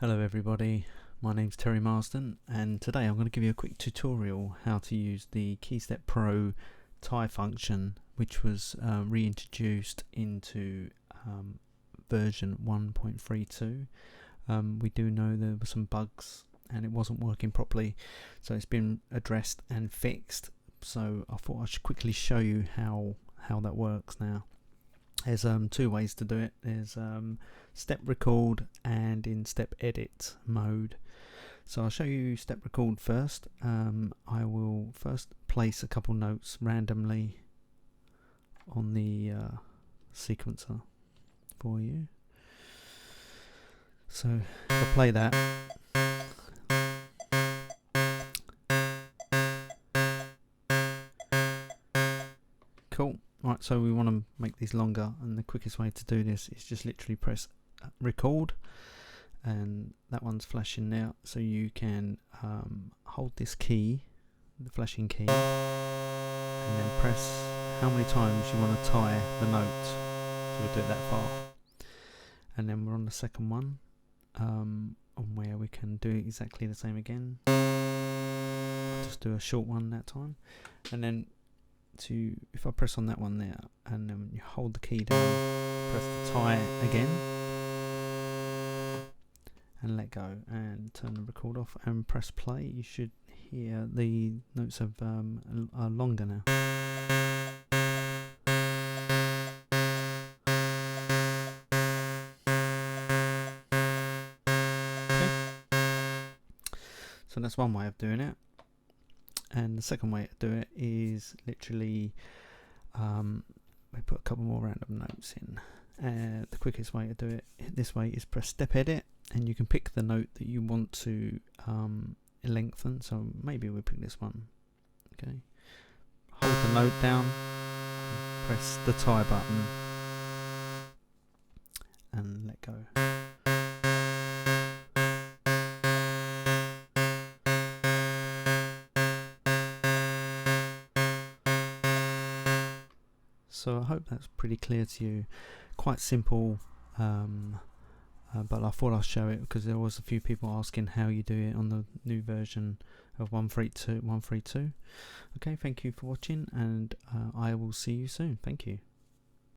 Hello everybody, my name's Terry Marsden, and today I'm going to give you a quick tutorial how to use the KeyStep Pro tie function, which was reintroduced into version 1.32. We do know there were some bugs and it wasn't working properly, so it's been addressed and fixed. So I thought I should quickly show you how that works now. There's two ways to do it. There's step record and in step edit mode. So I'll show you step record first. I will first place a couple notes randomly on the sequencer for you. So I'll play that. Cool. Right, so we want to make these longer, and the quickest way to do this is just literally press record, and that one's flashing now, so you can hold this key, the flashing key, and then press how many times you want to tie the note. So we'll do it that far, and then we're on the second one, on where we can do exactly the same again. I'll just do a short one that time, and then if I press on that one there and then you hold the key down, press the tie again and let go and turn the record off and press play, you should hear the notes are longer now. Okay. So that's one way of doing it. And the second way to do it is literally we put a couple more random notes in. The quickest way to do it this way is press step edit, and you can pick the note that you want to lengthen. So maybe we'll pick this one. Okay, hold the note down, press the tie button and let go. So I hope that's pretty clear to you. Quite simple, but I thought I'd show it because there was a few people asking how you do it on the new version of 1.32. Okay, thank you for watching, and I will see you soon. Thank you.